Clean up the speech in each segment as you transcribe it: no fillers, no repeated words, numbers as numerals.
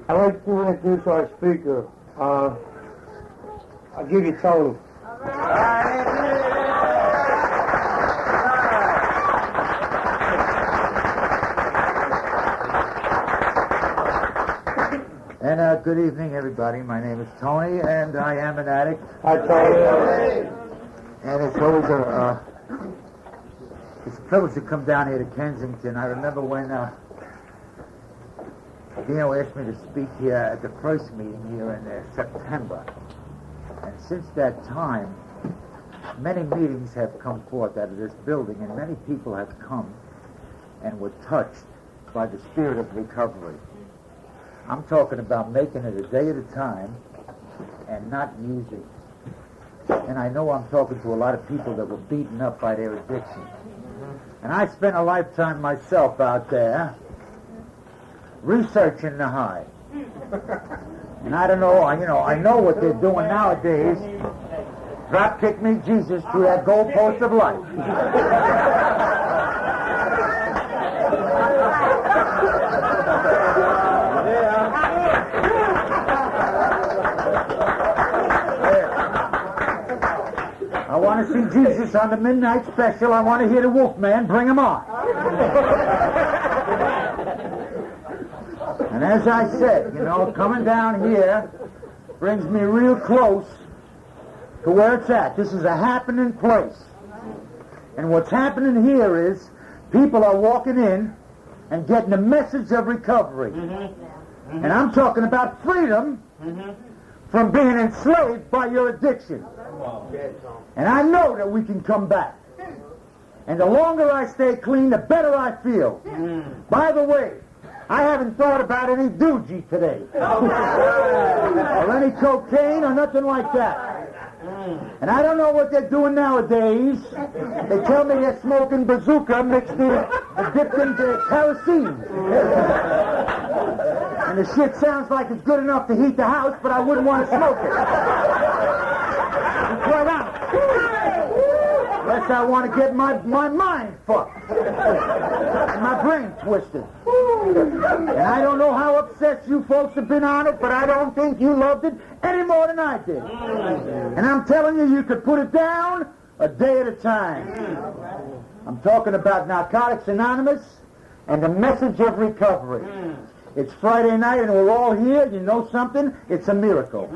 I'd like to introduce our speaker. I'll give you Tony. And good evening, everybody. My name is Tony, and I am an addict. Hi, Tony. And it's always it's a privilege to come down here to Kensington. I remember when Dino asked me to speak here at the first meeting here in September. And since that time, many meetings have come forth out of this building, and many people have come and were touched by the spirit of recovery. I'm talking about making it a day at a time and not using. And I know I'm talking to a lot of people that were beaten up by their addiction. And I spent a lifetime myself out there researching the high. And I don't know, I know what they're doing nowadays. Drop kick me Jesus through that goalpost of life. I want to see Jesus on the midnight special. I want to hear the Wolfman. Bring him on. And as I said, coming down here brings me real close to where it's at. This is a happening place. And what's happening here is people are walking in and getting a message of recovery. And I'm talking about freedom from being enslaved by your addiction. And I know that we can come back. And the longer I stay clean, the better I feel. By the way, I haven't thought about any doogie today. Or any cocaine or nothing like that. And I don't know what they're doing nowadays. They tell me they're smoking bazooka mixed in, dipped into kerosene. And the shit sounds like it's good enough to heat the house, but I wouldn't want to smoke it. Quite honest. Unless I want to get my mind fucked. And my brain twisted. And I don't know how obsessed you folks have been on it, but I don't think you loved it any more than I did. And I'm telling you, you could put it down a day at a time. I'm talking about Narcotics Anonymous and the message of recovery. It's Friday night and we're all here. You know something? It's a miracle.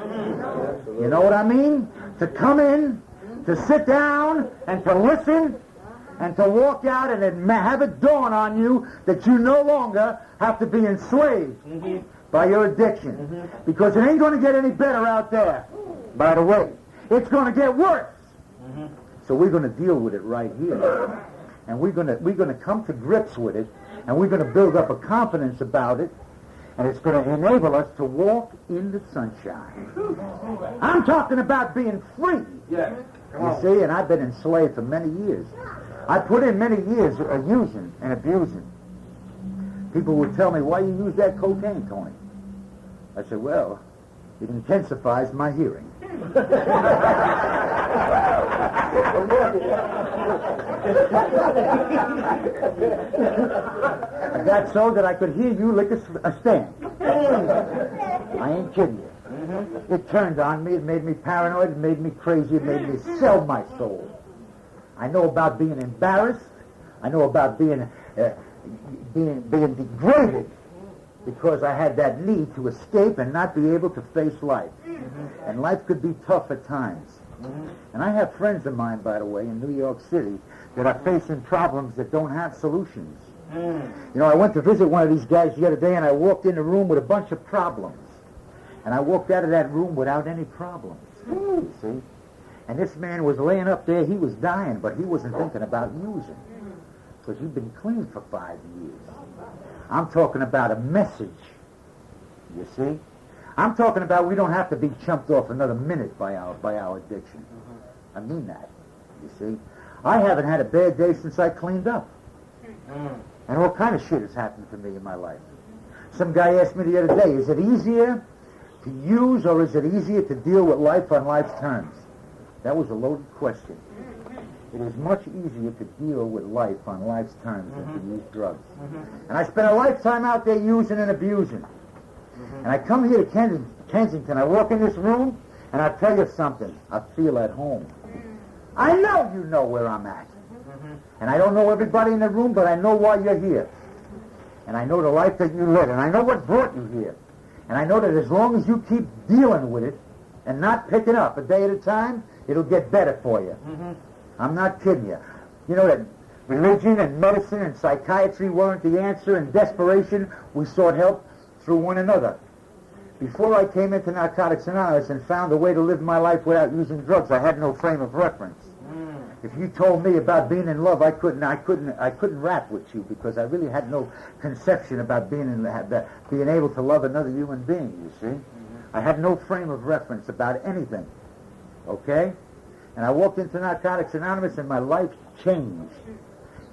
You know what I mean? To come in, to sit down, and to listen, and to walk out and have it dawn on you that you no longer have to be enslaved by your addiction. Because it ain't going to get any better out there, by the way. It's going to get worse. So we're going to deal with it right here. And we're going to come to grips with it, and we're going to build up a confidence about it, and it's going to enable us to walk in the sunshine. I'm talking about being free. You see, and I've been enslaved for many years. I put in many years using and abusing. People would tell me, why you use that cocaine, Tony? I said, well, it intensifies my hearing. I got so that I could hear you lick a stand. I ain't kidding you. It turned on me. It made me paranoid. It made me crazy. It made me sell my soul. I know about being embarrassed. I know about being degraded because I had that need to escape and not be able to face life. And life could be tough at times. And I have friends of mine, by the way, in New York City that are facing problems that don't have solutions. I went to visit one of these guys the other day, and I walked in the room with a bunch of problems. And I walked out of that room without any problems. You see? And this man was laying up there. He was dying, but he wasn't thinking about using. Because he'd been clean for 5 years. I'm talking about a message. You see? I'm talking about we don't have to be chumped off another minute by our addiction. I mean that. You see? I haven't had a bad day since I cleaned up. And all kind of shit has happened to me in my life. Some guy asked me the other day, is it easier to use or is it easier to deal with life on life's terms? That was a loaded question. It is much easier to deal with life on life's terms than to use drugs. And I spent a lifetime out there using and abusing. And I come here to Kensington. I walk in this room, and I tell you something. I feel at home. I know you know where I'm at. And I don't know everybody in the room, but I know why you're here. And I know the life that you led, and I know what brought you here. And I know that as long as you keep dealing with it and not picking up a day at a time, it'll get better for you. I'm not kidding you. You know that religion and medicine and psychiatry weren't the answer. In desperation, we sought help through one another. Before I came into Narcotics Anonymous and found a way to live my life without using drugs, I had no frame of reference. If you told me about being in love, I couldn't rap with you because I really had no conception about being able to love another human being. You see, I had no frame of reference about anything. Okay, and I walked into Narcotics Anonymous, and my life changed.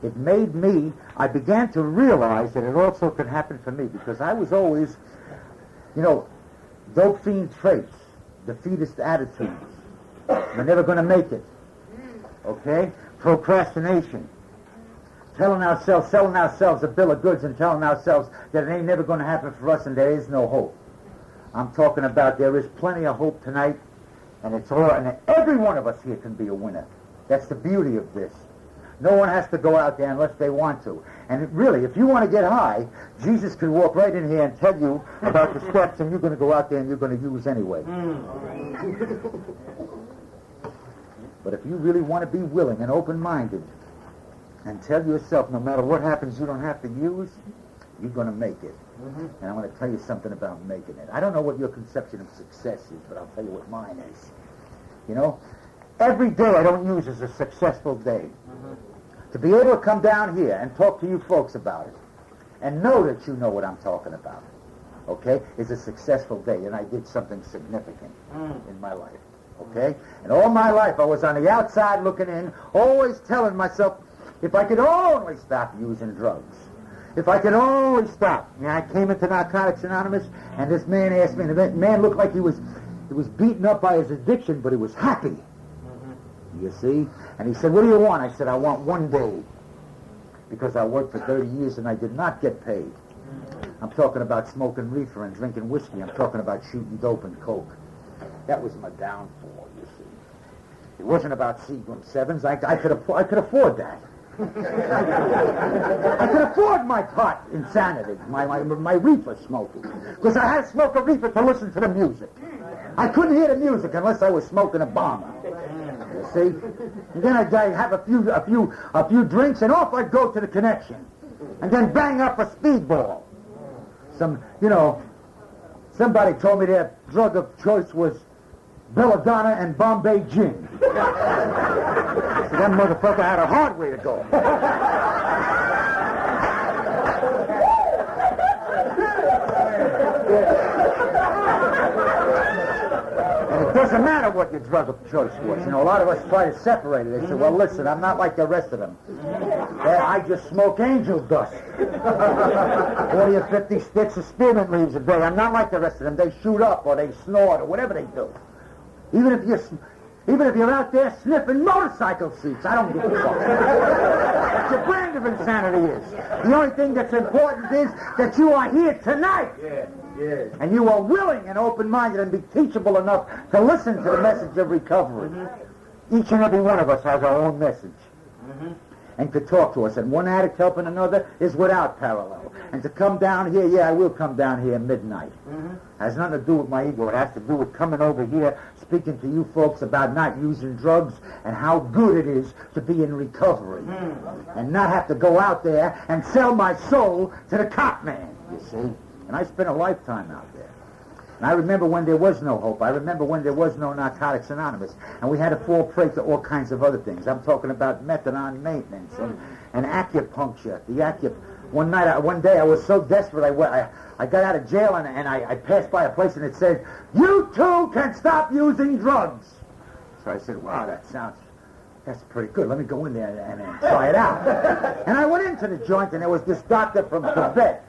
It made me. I began to realize that it also could happen for me because I was always, dope fiend traits, defeatist attitudes. We're never going to make it. Okay? Procrastination. Selling ourselves a bill of goods and telling ourselves that it ain't never going to happen for us and there is no hope. I'm talking about there is plenty of hope tonight, and and every one of us here can be a winner. That's the beauty of this. No one has to go out there unless they want to. And really, if you want to get high, Jesus could walk right in here and tell you about the steps, and you're going to go out there and you're going to use anyway. But if you really want to be willing and open-minded and tell yourself no matter what happens you don't have to use, you're going to make it. And I'm going to tell you something about making it. I don't know what your conception of success is, but I'll tell you what mine is. Every day I don't use as a successful day. To be able to come down here and talk to you folks about it and know that you know what I'm talking about, okay, is a successful day, and I did something significant in my life. Okay? And all my life I was on the outside looking in, always telling myself, if I could only stop using drugs. If I could only stop. I came into Narcotics Anonymous, and this man asked me, and the man looked like he was beaten up by his addiction, but he was happy. You see? And he said, what do you want? I said, I want one day. Because I worked for 30 years and I did not get paid. I'm talking about smoking reefer and drinking whiskey. I'm talking about shooting dope and coke. That was my downfall, you see. It wasn't about Seagram 7s. I could afford that. I could afford my pot insanity, my reefer smoking. Because I had to smoke a reefer to listen to the music. I couldn't hear the music unless I was smoking a bomber. You see? And then I'd have a few drinks, and off I'd go to the Connection. And then bang up a speedball. Somebody told me their drug of choice was belladonna and Bombay gin. So that motherfucker had a hard way to go. And it doesn't matter what your drug of choice was. A lot of us try to separate it. They say, well, listen, I'm not like the rest of them. I just smoke angel dust. 40 or 50 sticks of spearmint leaves a day. I'm not like the rest of them. They shoot up or they snort or whatever they do. Even if you're out there sniffing motorcycle seats, I don't give a fuck. That's your brand of insanity is. The only thing that's important is that you are here tonight. Yeah. And you are willing and open-minded and be teachable enough to listen to the message of recovery. Each and every one of us has our own message. And to talk to us. And one addict helping another is without parallel. And to come down here, I will come down here at midnight. Has nothing to do with my ego. It has to do with coming over here, speaking to you folks about not using drugs and how good it is to be in recovery. And not have to go out there and sell my soul to the cop man, you see. And I spent a lifetime out there. And I remember when there was no hope. I remember when there was no Narcotics Anonymous. And we had to fall prey to all kinds of other things. I'm talking about methadone maintenance and acupuncture. One day I was so desperate, I got out of jail and I passed by a place and it said, you too can stop using drugs. So I said, wow, that's pretty good. Let me go in there and try it out. And I went into the joint and there was this doctor from Tibet.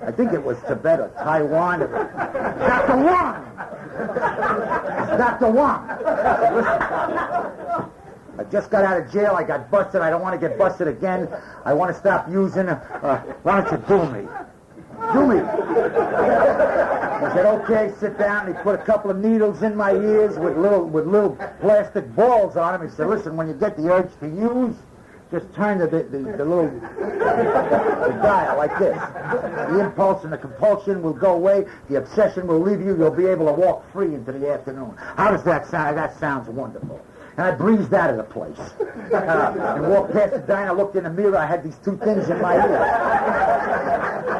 I think it was Tibet or Taiwan. Dr. Wong! Dr. Wong! Listen, I just got out of jail. I got busted. I don't want to get busted again. I want to stop using. Why don't you do me? Do me. He said, okay, sit down. He put a couple of needles in my ears with little plastic balls on them. He said, listen, when you get the urge to use, just turn the little the dial like this. The impulse and the compulsion will go away. The obsession will leave you. You'll be able to walk free into the afternoon. How does that sound? That sounds wonderful. And I breezed out of the place. And walked past the diner, looked in the mirror. I had these two things in my ear.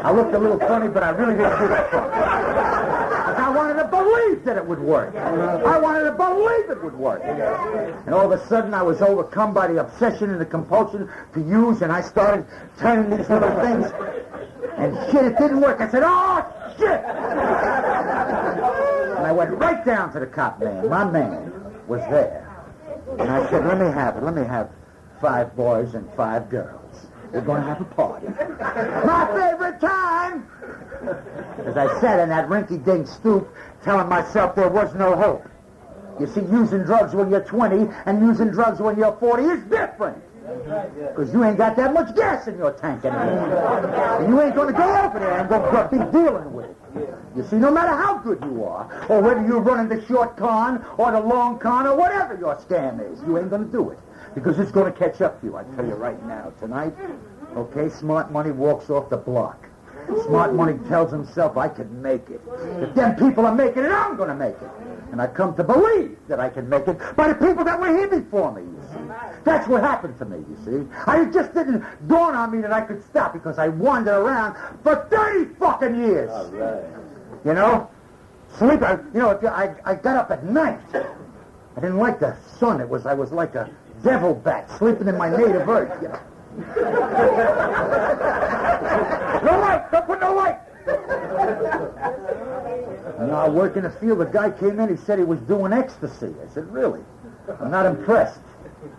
I looked a little funny, but I really didn't give a fuck. Because I wanted to believe that it would work. I wanted to believe it would work. And all of a sudden, I was overcome by the obsession and the compulsion to use, and I started turning these little things. And shit, it didn't work. I said, oh, shit! And I went right down to the cop man. My man was there. And I said, let me have it. Let me have 5 boys and 5 girls. We're going to have a party. My favorite time! As I sat in that rinky-dink stoop, telling myself there was no hope. You see, using drugs when you're 20 and using drugs when you're 40 is different. Because you ain't got that much gas in your tank anymore. And you ain't going to go over there and go be dealing with it. You see, no matter how good you are, or whether you're running the short con or the long con or whatever your scam is, you ain't going to do it. Because it's going to catch up to you, I tell you right now. Tonight, okay, smart money walks off the block. Smart money tells himself, I can make it. If them people are making it, I'm going to make it. And I come to believe that I can make it by the people that were here before me, you see. That's what happened to me, you see. It just didn't dawn on me that I could stop because I wandered around for 30 fucking years. All right. You know? I got up at night. I didn't like the sun. I was like a devil bat sleeping in my native earth, you know. No light! Don't put no light! And I work in the field. The guy came in. He said he was doing ecstasy. I said, really? I'm not impressed.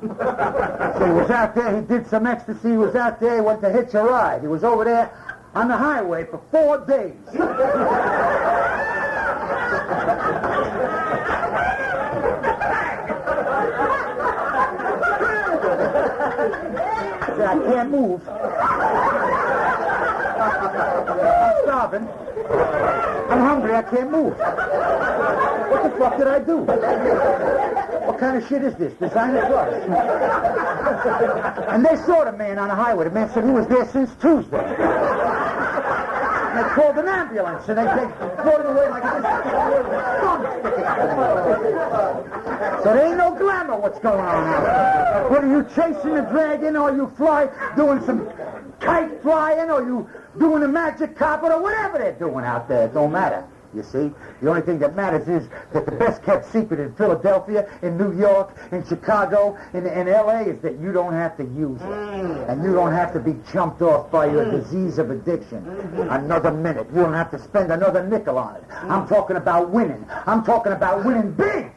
So he was out there. He did some ecstasy. He was out there. He went to hitch a ride. He was over there on the highway for 4 days. I can't move. I'm starving. I'm hungry. I can't move. What the fuck did I do? What kind of shit is this? Designer drugs. And they saw the man on the highway. The man said he was there since Tuesday. And they called an ambulance, and they brought him away like this. So there ain't no glamour what's going on out. Whether you chasing a dragon, or you fly, doing some kite flying, or you doing a magic carpet, or whatever they're doing out there, it don't matter. You see, the only thing that matters is that the best kept secret in Philadelphia, in New York, in Chicago, in L.A. is that you don't have to use it. And you don't have to be jumped off by your disease of addiction. Another minute. You don't have to spend another nickel on it. I'm talking about winning. I'm talking about winning big.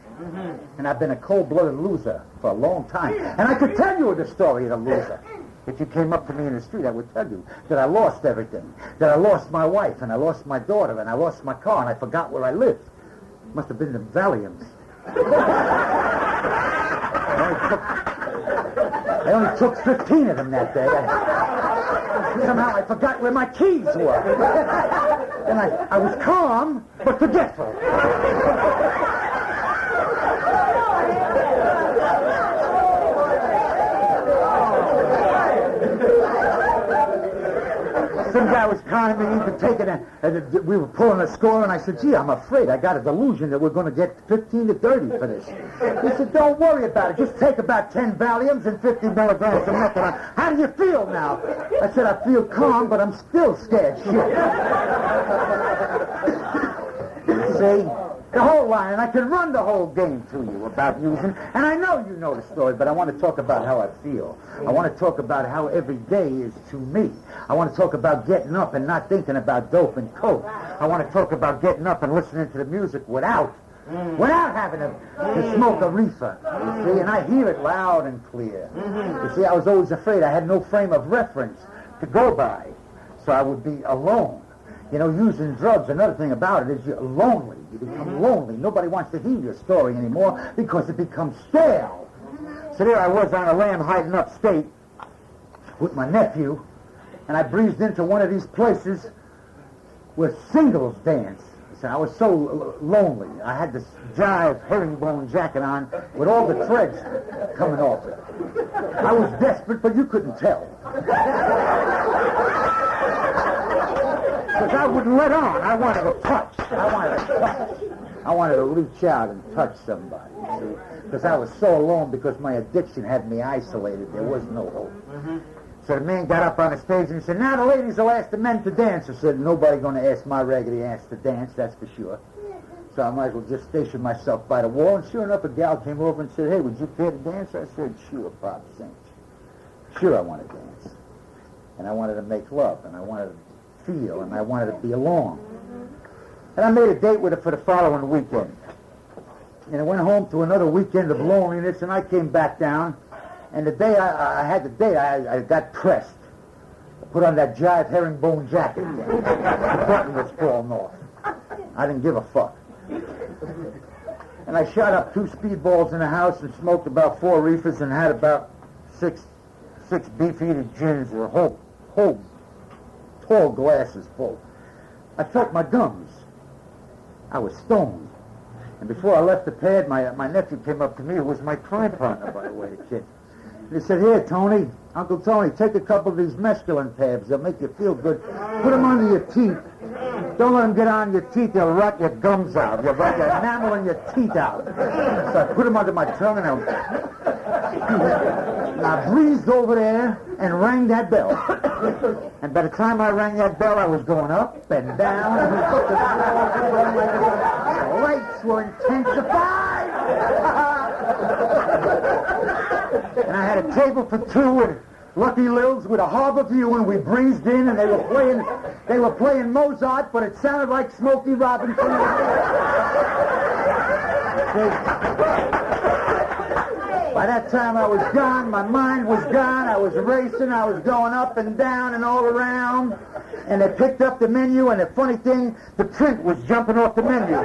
And I've been a cold-blooded loser for a long time. And I could tell you the story of the loser. If you came up to me in the street, I would tell you that I lost everything. That I lost my wife, and I lost my daughter, and I lost my car, and I forgot where I lived. Must have been the Valiums. I only took 15 of them that day. Somehow I forgot where my keys were. And I was calm, but forgetful. Some guy was conning me into taking we were pulling a score, and I said, gee, I'm afraid I got a delusion that we're going to get 15 to 30 for this. He said, don't worry about it. Just take about 10 Valiums and 50 milligrams of methadone. How do you feel now? I said, I feel calm, but I'm still scared shit. See? The whole line, and I can run the whole game to you about using, and I know you know the story, but I want to talk about how I feel. I want to talk about how every day is to me. I want to talk about getting up and not thinking about dope and coke. I want to talk about getting up and listening to the music without having to smoke a reefer. You see, and I hear it loud and clear. You see, I was always afraid. I had no frame of reference to go by, so I would be alone. You know, using drugs, another thing about it is you're lonely. You become lonely. Nobody wants to hear your story anymore because it becomes stale. So there I was on a lam hiding upstate with my nephew, and I breezed into one of these places where singles dance. dance, and I was so lonely. I had this jive herringbone jacket on with all the threads coming off it. I was desperate, but you couldn't tell. Because I wouldn't let on. I wanted to touch. I wanted to reach out and touch somebody, see? Because I was so alone because my addiction had me isolated. There was no hope. So the man got up on the stage and he said, now the ladies will ask the men to dance. I said, nobody going to ask my raggedy ass to dance, that's for sure. So I might as well just station myself by the wall. And sure enough, a gal came over and said, hey, would you care to dance? I said, sure, Pop Saint. Sure, I want to dance. And I wanted to make love, and I wanted to feel, and I wanted to be alone. And I made a date with her for the following weekend. And I went home to another weekend of loneliness, and I came back down. And the day I had the date, I got pressed. I put on that jive herringbone jacket. The button was falling off. I didn't give a fuck. And I shot up 2 speedballs in the house and smoked about 4 reefers and had about six beef-eating gins or whole tall glasses full. I felt my gums. I was stoned. And before I left the pad, my nephew came up to me, who was my crime partner, by the way, the kid. And he said, here, Tony, Uncle Tony, take a couple of these mescaline tabs. They'll make you feel good. Put them under your teeth. Don't let them get on your teeth. They'll rot your gums out. They'll rot your enamel and your teeth out. So I put them under my tongue, and I breezed over there and rang that bell. And by the time I rang that bell, I was going up and down. And the lights were intensified. And I had a table for 2 with Lucky Lils with a harbor view, and we breezed in, and they were playing Mozart, but it sounded like Smokey Robinson. By that time I was gone, my mind was gone, I was racing, I was going up and down and all around, and they picked up the menu, and the funny thing, the print was jumping off the menu.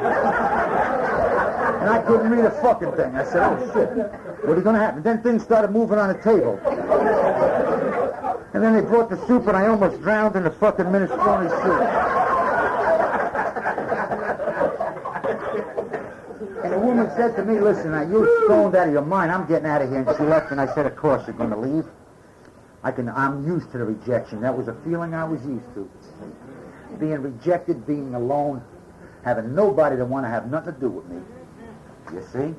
And I couldn't read a fucking thing. I said, oh shit, what is going to happen? Then things started moving on the table. And then they brought the soup, and I almost drowned in the fucking minestrone soup. And the woman said to me, listen, now you're stoned out of your mind. I'm getting out of here. And she left, and I said, of course you're going to leave. I'm used to the rejection. That was a feeling I was used to. Being rejected, being alone, having nobody to want to have nothing to do with me. You see?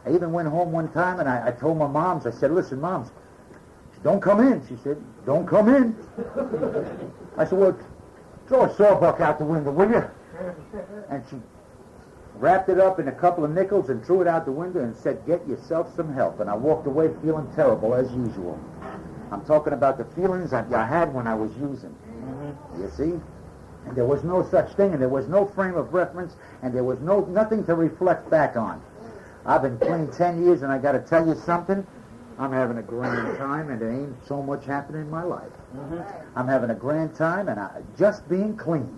I even went home one time, and I told my moms, I said, listen, moms, don't come in. She said, don't come in. I said, well, throw a sawbuck out the window, will you? And she wrapped it up in a couple of nickels and threw it out the window and said, get yourself some help. And I walked away feeling terrible, as usual. I'm talking about the feelings I had when I was using. You see? And there was no such thing, and there was no frame of reference, and there was nothing to reflect back on. I've been clean 10 years, and I got to tell you something. I'm having a grand time, and there ain't so much happening in my life. I'm having a grand time, and just being clean.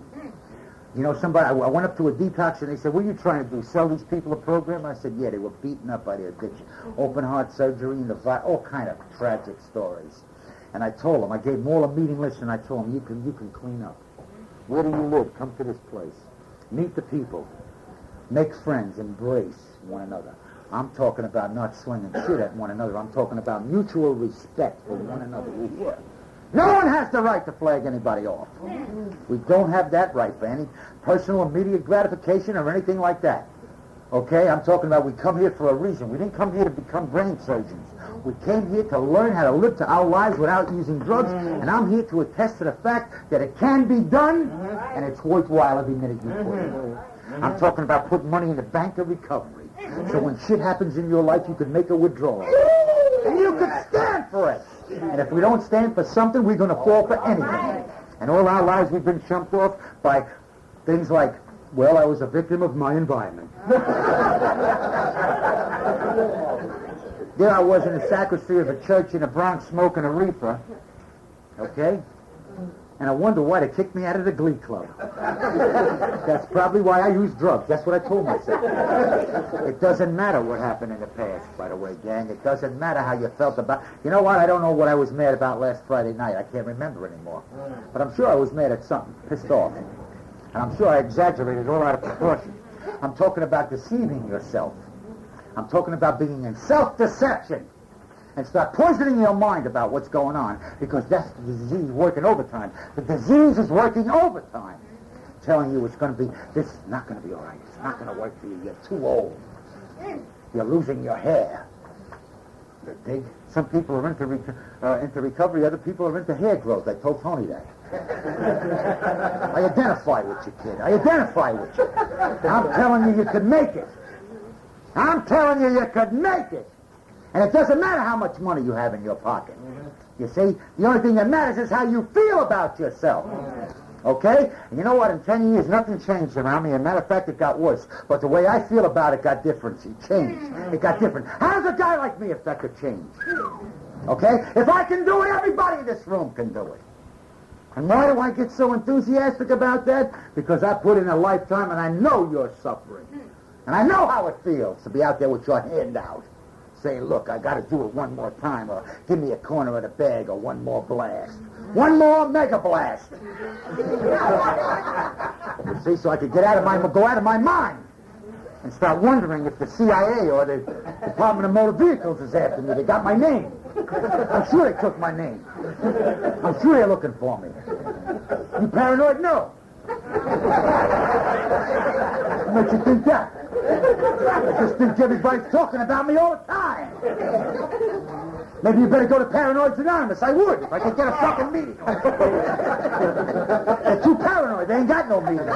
You know, I went up to a detox, and they said, what are you trying to do, sell these people a program? I said, yeah, they were beaten up by their addiction. Open heart surgery, and all kind of tragic stories. And I told them, I gave them all a meeting list, and I told them, you can clean up. Where do you live? Come to this place. Meet the people. Make friends. Embrace one another. I'm talking about not slinging shit at one another. I'm talking about mutual respect for one another. No one has the right to flag anybody off. We don't have that right for any personal immediate gratification or anything like that. Okay? I'm talking about we come here for a reason. We didn't come here to become brain surgeons. We came here to learn how to live to our lives without using drugs, and I'm here to attest to the fact that it can be done, and it's worthwhile every minute you put in. I'm talking about putting money in the bank of recovery, so when shit happens in your life, you can make a withdrawal. And you can stand for it. And if we don't stand for something, we're going to fall for anything. And all our lives we've been chumped off by things like, well, I was a victim of my environment. There I was in the sacristy of a church in the Bronx smoking a reefer, okay? And I wonder why they kicked me out of the glee club. That's probably why I use drugs. That's what I told myself. It doesn't matter what happened in the past, by the way, gang. It doesn't matter how you felt about... You know what? I don't know what I was mad about last Friday night. I can't remember anymore. But I'm sure I was mad at something. Pissed off. And I'm sure I exaggerated all out of proportion. I'm talking about deceiving yourself. I'm talking about being in self-deception. And start poisoning your mind about what's going on, because that's the disease working overtime. The disease is working overtime, telling you it's going to be, this is not going to be all right. It's not going to work for you. You're too old. You're losing your hair. Some people are into recovery. Other people are into hair growth. I told Tony that. I identify with you, kid. I identify with you. I'm telling you, you could make it. I'm telling you, you could make it. And it doesn't matter how much money you have in your pocket. You see, the only thing that matters is how you feel about yourself. Okay? And you know what? In 10 years, nothing changed around me. As a matter of fact, it got worse. But the way I feel about it got different. It changed. It got different. How does a guy like me affect a change? Okay? If I can do it, everybody in this room can do it. And why do I get so enthusiastic about that? Because I put in a lifetime, and I know you're suffering. And I know how it feels to be out there with your hand out, saying, look, I got to do it one more time, or give me a corner of the bag, or one more blast. One more mega blast. You see, so I could go out of my mind and start wondering if the CIA or the Department of Motor Vehicles is after me. They got my name. I'm sure they took my name. I'm sure they're looking for me. You paranoid? No. What makes you think that? I just think everybody's talking about me all the time. Maybe you better go to Paranoids Anonymous. I would, if I could get a fucking meeting. They're too paranoid. They ain't got no meeting.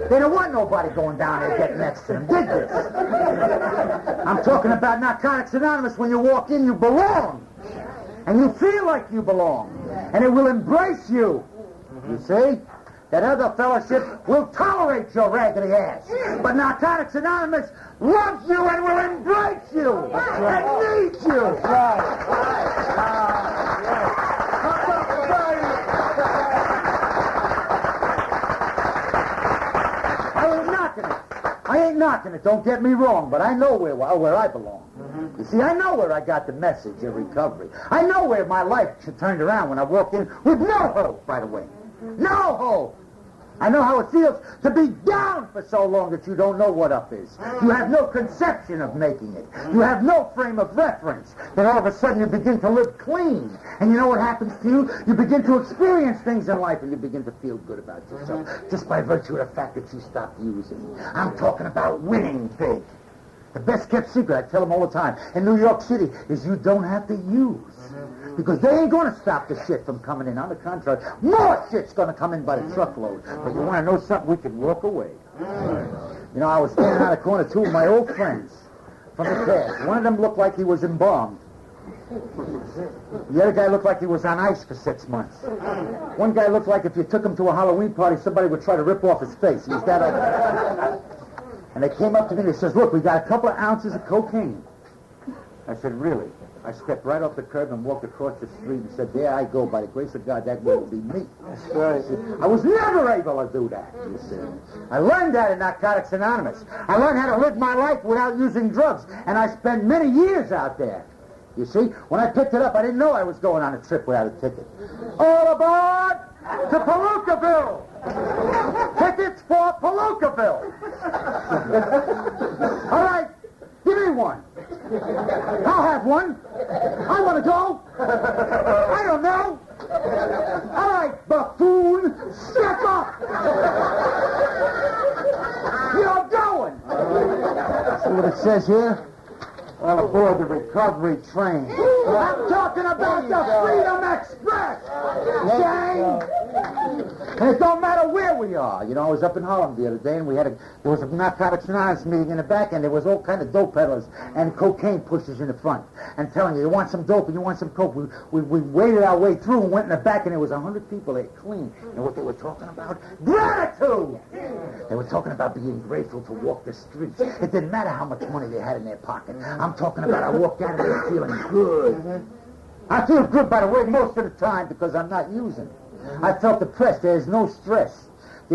They don't want nobody going down there getting next to them. Dig this. I'm talking about Narcotics Anonymous. When you walk in, you belong. And you feel like you belong. And it will embrace you. You see? That other fellowship will tolerate your raggedy ass. But Narcotics Anonymous loves you and will embrace you. And needs you. I ain't knocking it, don't get me wrong, but I know where I belong. You see, I know where I got the message of recovery. I know where my life turned around when I walked in with no hope right away. No hope. I know how it feels to be down for so long that you don't know what up is. You have no conception of making it. You have no frame of reference. Then all of a sudden you begin to live clean. And you know what happens to you? You begin to experience things in life and you begin to feel good about yourself just by virtue of the fact that you stopped using. I'm talking about winning big. The best kept secret, I tell them all the time, in New York City, is you don't have to use. Because they ain't going to stop the shit from coming in. On the contrary, more shit's going to come in by the truckload. But you want to know something? We can walk away. You know, I was standing on the corner, two of my old friends from the past. One of them looked like he was embalmed. The other guy looked like he was on ice for 6 months. One guy looked like if you took him to a Halloween party, somebody would try to rip off his face. He was that ugly. And they came up to me and they says, look, we got a couple of ounces of cocaine. I said, really? I stepped right off the curb and walked across the street and said, there I go. By the grace of God, that will be me. That's right. I was never able to do that, you see. I learned that in Narcotics Anonymous. I learned how to live my life without using drugs. And I spent many years out there. You see, when I picked it up, I didn't know I was going on a trip without a ticket. All aboard to Palookaville! Tickets for Palookaville! All right, give me one. I'll have one. I want to go. I don't know. All right, buffoon, step up. You're going. See what it says here? Well, aboard the recovery train. I'm talking about the Freedom Express, gang. And it don't matter where we are. You know, I was up in Harlem the other day, and there was a Narcotics Anonymous meeting in the back, and there was all kind of dope peddlers and cocaine pushers in the front, and telling you want some dope and you want some coke. We waded our way through and went in the back, and there was 100 people there clean. And what they were talking about? Gratitude! They were talking about being grateful to walk the streets. It didn't matter how much money they had in their pocket. I'm talking about I walked out of there feeling good. I feel good, by the way, most of the time because I'm not using. I felt depressed. There's no stress.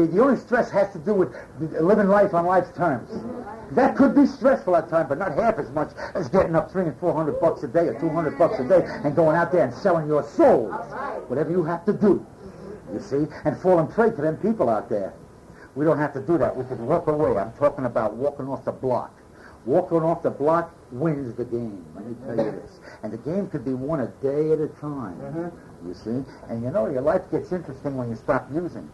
The only stress has to do with living life on life's terms. That could be stressful at times, but not half as much as getting up $300 and $400 a day or $200 a day and going out there and selling your souls. Whatever you have to do, you see, and falling prey to them people out there. We don't have to do that. We can walk away. I'm talking about walking off the block. Walking off the block wins the game. Let me tell you this. And the game could be won a day at a time. You see? And you know, your life gets interesting when you stop using.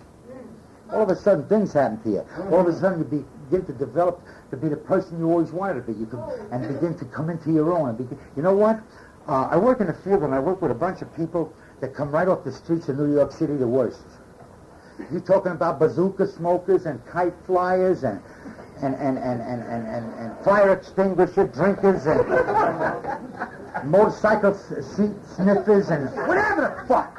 All of a sudden, things happen to you. All of a sudden, you begin to develop to be the person you always wanted to be. You can, and begin to come into your own. And begin, you know what? I work in the field, and I work with a bunch of people that come right off the streets of New York City, the worst. You're talking about bazooka smokers and kite flyers and fire extinguisher drinkers and motorcycle seat sniffers and whatever the fuck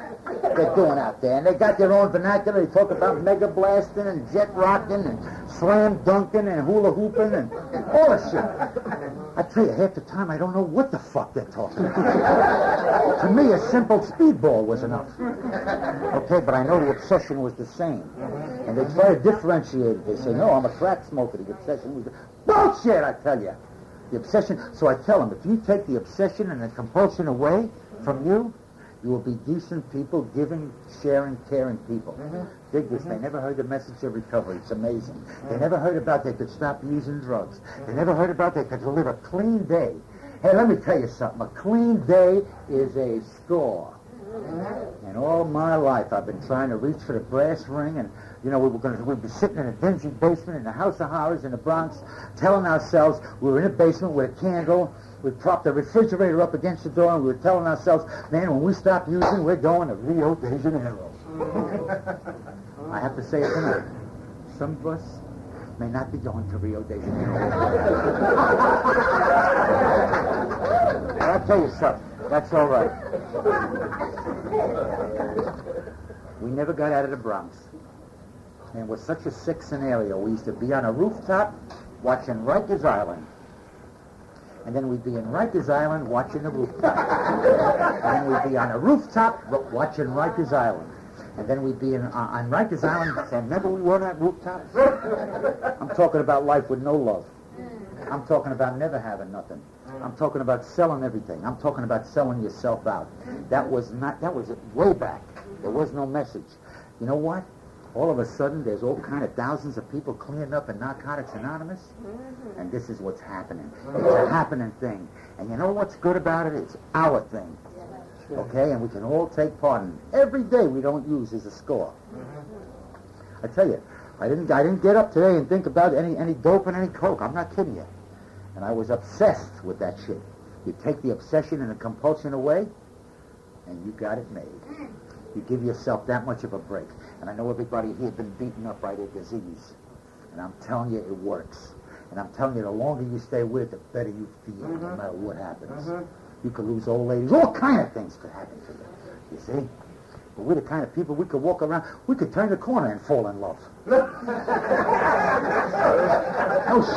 they're doing out there. And they got their own vernacular. They talk about mega blasting and jet rocking and slam dunking and hula hooping and all that shit. I tell you, half the time I don't know what the fuck they're talking about. To me, a simple speedball was enough. Okay, but I know the obsession was the same. And they try to differentiate it. They say, no, I'm a crack smoker. The obsession was... Bullshit, I tell you. The obsession... So I tell them, if you take the obsession and the compulsion away from you, you will be decent people, giving, sharing, caring people. Dig this. They never heard the message of recovery. It's amazing. They never heard about they could stop using drugs. They never heard about they could live a clean day. Hey, let me tell you something. A clean day is a score. And all my life I've been trying to reach for the brass ring, and you know, we'd be sitting in a dingy basement in the House of Horrors in the Bronx, telling ourselves we were in a basement with a candle. We propped the refrigerator up against the door, and we were telling ourselves, man, when we stop using, we're going to Rio de Janeiro. I have to say it tonight. Some of us may not be going to Rio de Janeiro. But I'll tell you something. That's all right. We never got out of the Bronx. And it was such a sick scenario. We used to be on a rooftop watching Rikers Island. And then we'd be in Rikers Island watching the rooftop. And then we'd be on a rooftop watching Rikers Island. And then we'd be on Rikers Island saying, remember we were on rooftops? I'm talking about life with no love. I'm talking about never having nothing. I'm talking about selling everything. I'm talking about selling yourself out. That was way back. There was no message. You know what? All of a sudden, there's all kind of thousands of people cleaning up in Narcotics Anonymous, and this is what's happening. It's a happening thing. And you know what's good about it? It's our thing. Okay? And we can all take part in it. Every day we don't use is a score. I tell you, I didn't get up today and think about any dope and any coke. I'm not kidding you. And I was obsessed with that shit. You take the obsession and the compulsion away, and you got it made. You give yourself that much of a break. And I know everybody here has been beaten up by their disease. And I'm telling you, it works. And I'm telling you, the longer you stay with it, the better you feel, no matter what happens. You could lose old ladies. All kind of things could happen to you. You see? But we're the kind of people, we could walk around, we could turn the corner and fall in love. No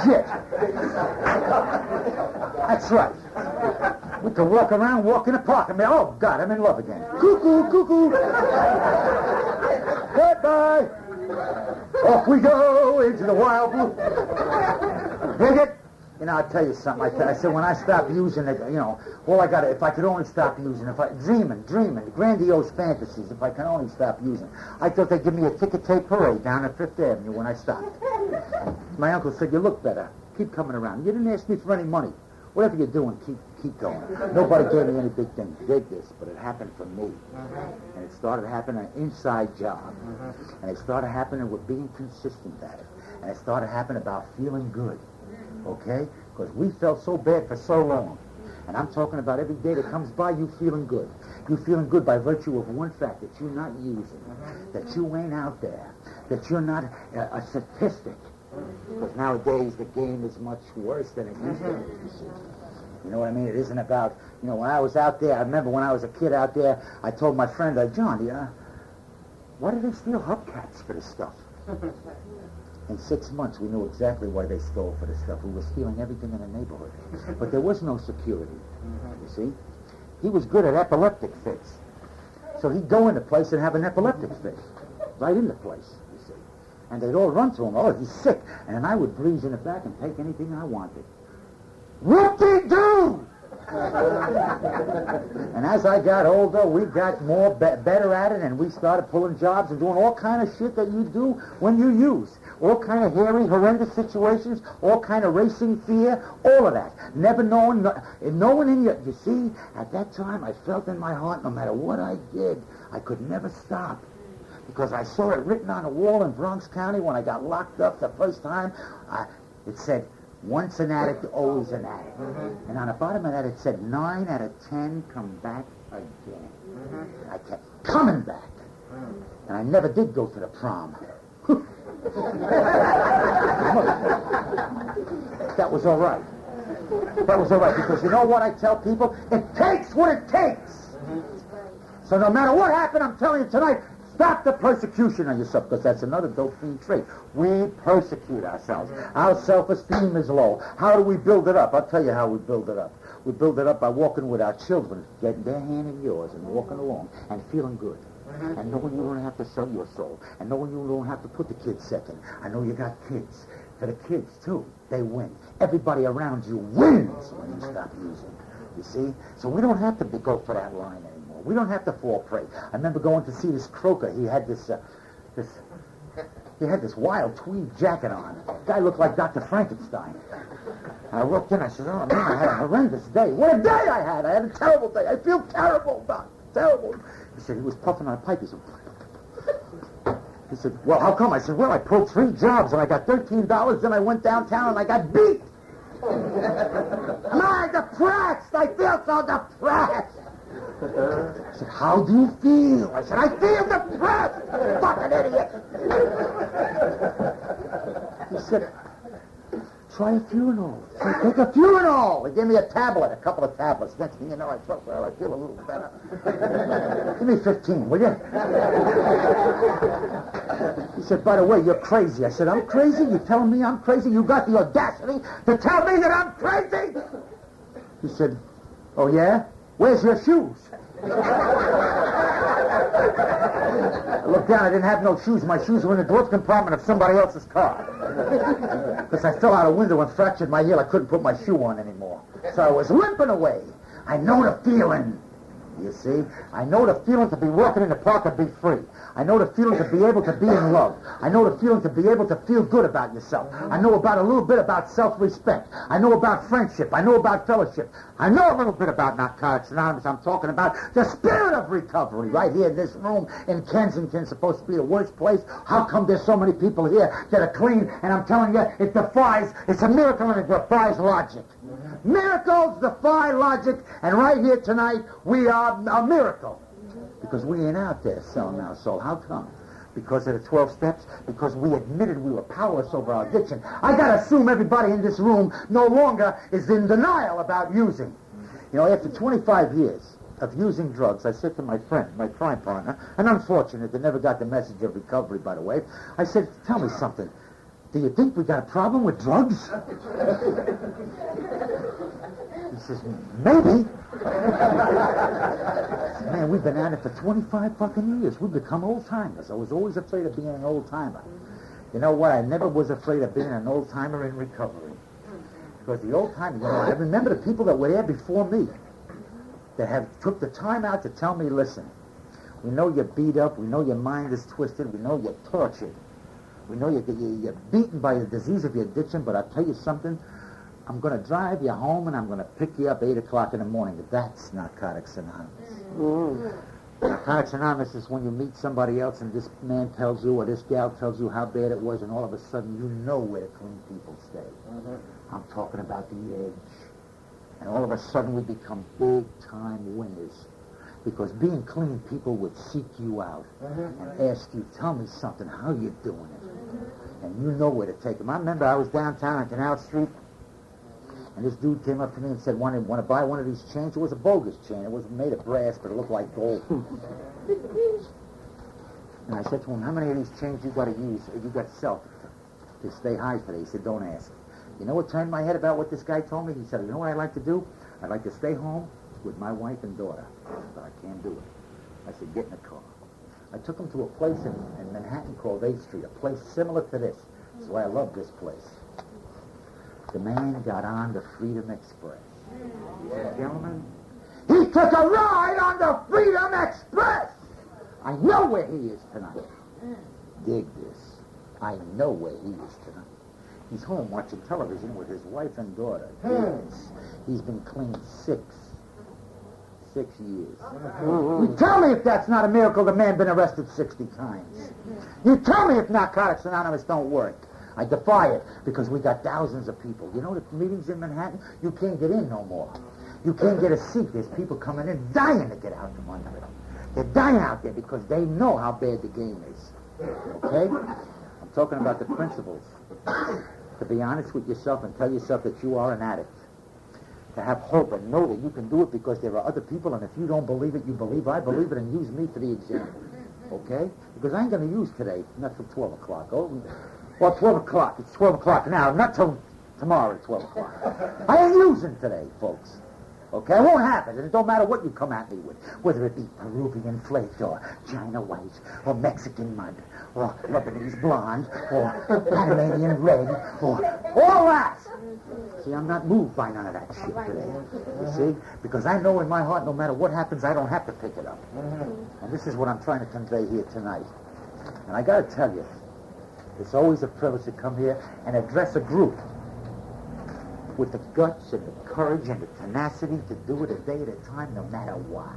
shit. That's right. We could walk around, walk in the park, and be, oh, God, I'm in love again. Cuckoo, cuckoo. Goodbye. Off we go into the wild blue. Dig it? You know, I'll tell you something. I said, when I stop using it, you know, all I got to, if I could only stop using it, dreaming, grandiose fantasies, if I can only stop using. I thought they'd give me a ticker tape parade down at Fifth Avenue when I stopped. My uncle said, you look better. Keep coming around. You didn't ask me for any money. Whatever you're doing, keep going. Nobody gave me any big thing. Dig this, but it happened for me. And it started happening an inside job. And it started happening with being consistent at it. And it started happening about feeling good. Okay? Because we felt so bad for so long. And I'm talking about every day that comes by, you feeling good. You feeling good by virtue of one fact, that you're not using, that you ain't out there, that you're not a statistic. Because nowadays the game is much worse than it used to be. You know what I mean? It isn't about, you know, when I was out there, I remember when I was a kid out there, I told my friend, John, why do they steal hubcaps for this stuff? In 6 months, we knew exactly why they stole for this stuff. We were stealing everything in the neighborhood. But there was no security, you see? He was good at epileptic fits. So he'd go in the place and have an epileptic fit. Right in the place, you see. And they'd all run to him. Oh, he's sick. And then I would breeze in the back and take anything I wanted. Whoop-de-doo! And as I got older, we got more better at it, and we started pulling jobs and doing all kind of shit that you do when you use. All kind of hairy, horrendous situations, all kind of racing fear, all of that. Never knowing, no one in you see, at that time I felt in my heart, no matter what I did, I could never stop. Because I saw it written on a wall in Bronx County when I got locked up the first time. It said, once an addict, always an addict. Mm-hmm. And on the bottom of that it said, 9 out of 10 come back again. Mm-hmm. I kept coming back. Mm-hmm. And I never did go to the prom. That was all right. That was all right, because you know what I tell people? It takes what it takes. Mm-hmm. So no matter what happened, I'm telling you tonight, stop the persecution of yourself, because that's another dopamine trait. We persecute ourselves. Our self-esteem is low. How do we build it up? I'll tell you how we build it up. We build it up by walking with our children, getting their hand in yours and walking along and feeling good. And knowing you don't have to sell your soul. And knowing you don't have to put the kids second. I know you got kids. For the kids, too, they win. Everybody around you wins when you stop using. You see? So we don't have to go for that line anymore. We don't have to fall prey. I remember going to see this croaker. He had this wild tweed jacket on. The guy looked like Dr. Frankenstein. I walked in, I said, oh, man, I had a horrendous day. What a day I had! I had a terrible day. I feel terrible, Doc. Terrible. He said, he was puffing on a pipe. He said, well, how come? I said, well, I pulled 3 jobs and I got $13. Then I went downtown and I got beat. I'm depressed. I feel so depressed. I said, how do you feel? I said, I feel depressed. Fucking idiot. He said, try a Furinol. I said, take a Furinol. He gave me a tablet, a couple of tablets. Next thing you know, I felt, well, I feel a little better. Give me 15, will you? He said, by the way, you're crazy. I said, I'm crazy? You telling me I'm crazy? You got the audacity to tell me that I'm crazy? He said, oh, yeah? Where's your shoes? I looked down, I didn't have no shoes. My shoes were in the glove compartment of somebody else's car. Because I fell out a window and fractured my heel. I couldn't put my shoe on anymore. So I was limping away. I know the feeling. You see? I know the feeling to be walking in the park and be free. I know the feeling to be able to be in love. I know the feeling to be able to feel good about yourself. I know about a little bit about self-respect. I know about friendship. I know about fellowship. I know a little bit about Narcotics Anonymous. I'm talking about the spirit of recovery right here in this room in Kensington, supposed to be the worst place. How come there's so many people here that are clean? And I'm telling you, it's a miracle and it defies logic. Miracles defy logic, and right here tonight, we are a miracle. Because we ain't out there selling our soul. How come? Because of the 12 steps? Because we admitted we were powerless over our addiction. I gotta assume everybody in this room no longer is in denial about using. You know, after 25 years of using drugs, I said to my friend, my crime partner, and unfortunate, they never got the message of recovery, by the way, I said, tell me something. Do you think we got a problem with drugs? He says, maybe. Man, we've been at it for 25 fucking years. We've become old-timers. I was always afraid of being an old-timer. You know what? I never was afraid of being an old-timer in recovery. Because the old-timer, you know, I remember the people that were there before me that have took the time out to tell me, listen, we know you're beat up. We know your mind is twisted. We know you're tortured. We know you're beaten by the disease of your addiction, but I'll tell you something. I'm going to drive you home and I'm going to pick you up 8 o'clock in the morning. That's Narcotics Anonymous. Narcotics Anonymous is when you meet somebody else and this man tells you or this gal tells you how bad it was, and all of a sudden you know where the clean people stay. I'm talking about the edge. And all of a sudden we become big-time winners. Because being clean, people would seek you out and ask you, tell me something, how you doing it? And you know where to take them. I remember I was downtown on Canal Street, and this dude came up to me and said, want to buy one of these chains? It was a bogus chain. It was made of brass, but it looked like gold. And I said to him, how many of these chains you got to use, you got to sell to stay high today? He said, don't ask. You know what turned my head about what this guy told me? He said, you know what I'd like to do? I'd like to stay home with my wife and daughter, but I can't do it. I said, get in the car. I took him to a place in Manhattan called 8th Street, a place similar to this. That's why I love this place. The man got on the Freedom Express. Gentlemen, he took a ride on the Freedom Express! I know where he is tonight. Dig this. I know where he is tonight. He's home watching television with his wife and daughter. Yes. He's been clean 6 years. You tell me if that's not a miracle the man been arrested 60 times. You tell me if Narcotics Anonymous don't work. I defy it, because we got thousands of people. You know the meetings in Manhattan? You can't get in no more. You can't get a seat. There's people coming in dying to get out from under it. They're dying out there because they know how bad the game is. Okay? I'm talking about the principles. To be honest with yourself and tell yourself that you are an addict. To have hope and know that you can do it because there are other people, and if you don't believe it, you believe I believe it, and use me for the example. Okay? Because I ain't going to use today, not till 12 o'clock. Oh, well, 12 o'clock. It's 12 o'clock now, not till tomorrow at 12 o'clock. I ain't using today, folks. Okay? It won't happen, and it don't matter what you come at me with, whether it be Peruvian flake or China white or Mexican mud or Lebanese blonde or Panamanian red or all that. See, I'm not moved by none of that shit today. You see? Because I know in my heart, no matter what happens, I don't have to pick it up. And this is what I'm trying to convey here tonight. And I got to tell you, it's always a privilege to come here and address a group with the guts and the courage and the tenacity to do it a day at a time, no matter what.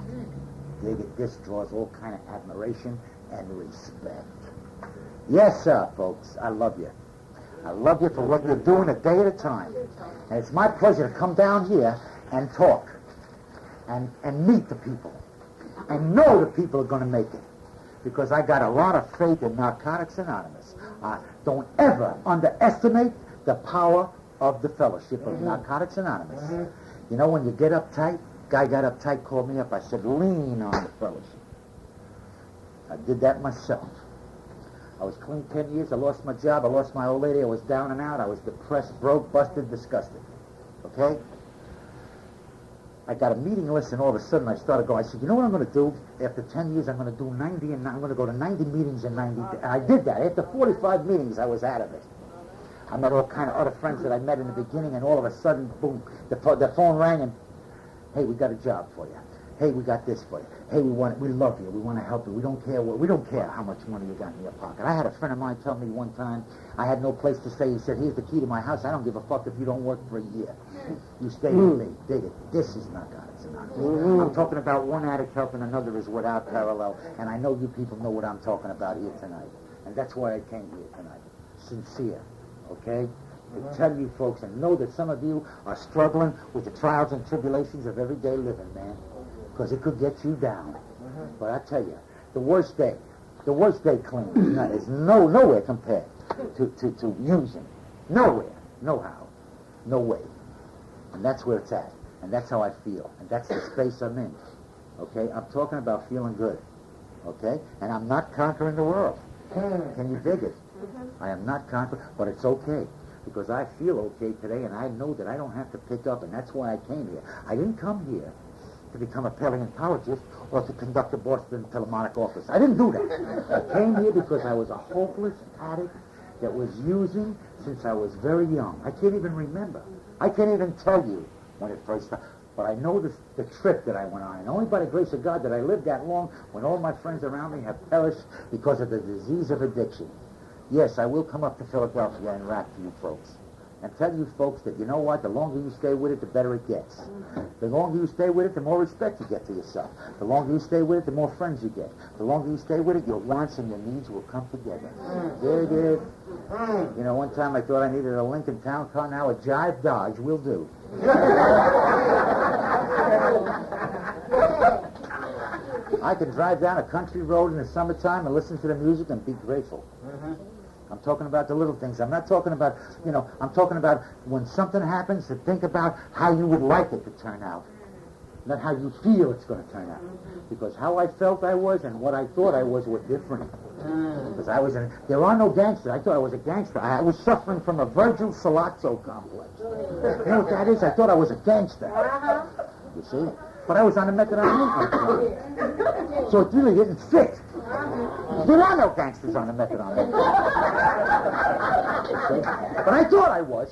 Dig it, this draws all kind of admiration and respect. Yes, sir, folks, I love you. I love you for what you're doing a day at a time. And it's my pleasure to come down here and talk and meet the people and know the people are going to make it. Because I got a lot of faith in Narcotics Anonymous. Don't ever underestimate the power of the fellowship of Narcotics Anonymous. You know, when you get uptight, guy got uptight, called me up. I said, lean on the fellowship. I did that myself. I was clean 10 years. I lost my job. I lost my old lady. I was down and out. I was depressed, broke, busted, disgusted. Okay? I got a meeting list, and all of a sudden I started going. I said, you know what I'm going to do? After 10 years, I'm going to do 90, and I'm going to go to 90 meetings in 90 days. And I did that. After 45 meetings, I was out of it. I met all kind of other friends that I met in the beginning, and all of a sudden, boom, the phone rang, and, hey, we got a job for you. Hey, we got this for you. Hey, we love you. We want to help you. We don't care how much money you got in your pocket. I had a friend of mine tell me one time, I had no place to stay. He said, here's the key to my house. I don't give a fuck if you don't work for a year. You stay with me. Dig it. This is Narcotics Anonymous. I'm talking about one addict helping another is without parallel, and I know you people know what I'm talking about here tonight. And that's why I came here tonight. Sincere. Okay? To tell you folks, and know that some of you are struggling with the trials and tribulations of everyday living, man. Because it could get you down. But I tell you, the worst day clean is nowhere compared to using. Nowhere. No how. No way. And that's where it's at. And that's how I feel. And that's the space I'm in. Okay? I'm talking about feeling good. Okay? And I'm not conquering the world. Can you dig it? I am not conquering, but it's okay. Because I feel okay today, and I know that I don't have to pick up, and that's why I came here. I didn't come here to become a paleontologist or to conduct a Boston Philharmonic office. I didn't do that. I came here because I was a hopeless addict that was using since I was very young. I can't even remember. I can't even tell you when it first started. But I know the trip that I went on, and only by the grace of God that I lived that long when all my friends around me have perished because of the disease of addiction. Yes, I will come up to Philadelphia and rap to you folks. And tell you folks that, you know what, the longer you stay with it, the better it gets. The longer you stay with it, the more respect you get to yourself. The longer you stay with it, the more friends you get. The longer you stay with it, your wants and your needs will come together. Dig it. You know, one time I thought I needed a Lincoln Town Car, now a Jive Dodge will do. I can drive down a country road in the summertime and listen to the music and be grateful. I'm talking about the little things. I'm not talking about, I'm talking about when something happens to think about how you would like it to turn out. Not how you feel it's going to turn out. Because how I felt I was and what I thought I was were different. Because there are no gangsters. I thought I was a gangster. I was suffering from a Virgil Salazzo complex. You know what that is? I thought I was a gangster. You see? But I was on a methadone movement. So it really didn't fit. There are no gangsters on the methadone. But I thought I was.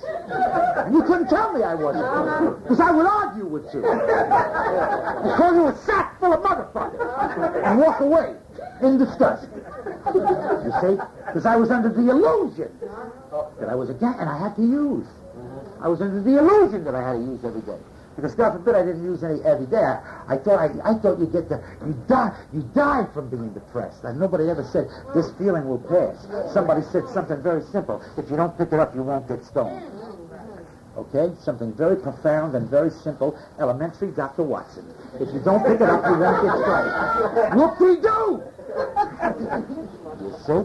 And you couldn't tell me I wasn't. Because I would argue with you. I'd call you a sack full of motherfuckers. And walk away in disgust. You see? Because I was under the illusion that I was a gang and I had to use. I was under the illusion that I had to use every day. Because God forbid I didn't use any every day. I thought you die from being depressed. And nobody ever said this feeling will pass. Somebody said something very simple. If you don't pick it up, you won't get stoned. Okay? Something very profound and very simple. Elementary, Dr. Watson. If you don't pick it up, you won't get stoned. Whoop-de-doo! You see?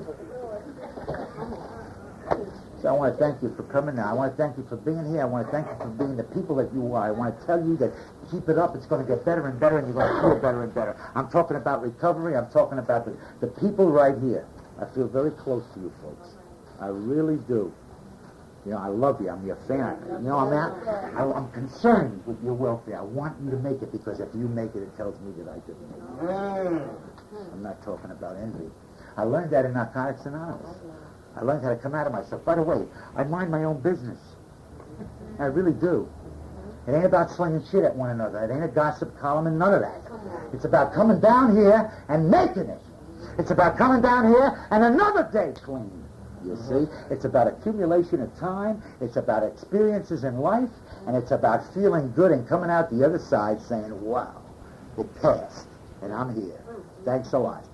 So I want to thank you for coming now. I want to thank you for being here. I want to thank you for being the people that you are. I want to tell you that keep it up. It's going to get better and better, and you're going to feel better and better. I'm talking about recovery. I'm talking about the people right here. I feel very close to you folks. I really do. You know, I love you. I'm your fan. You know, I'm concerned with your welfare. I want you to make it because if you make it, it tells me that I didn't make it. I'm not talking about envy. I learned that in Narcotics Anonymous. I learned how to come out of myself. By the way, I mind my own business. I really do. It ain't about slinging shit at one another. It ain't a gossip column and none of that. It's about coming down here and making it. It's about coming down here and another day clean. You see? It's about accumulation of time. It's about experiences in life. And it's about feeling good and coming out the other side saying, wow, it passed. And I'm here. Thanks a lot.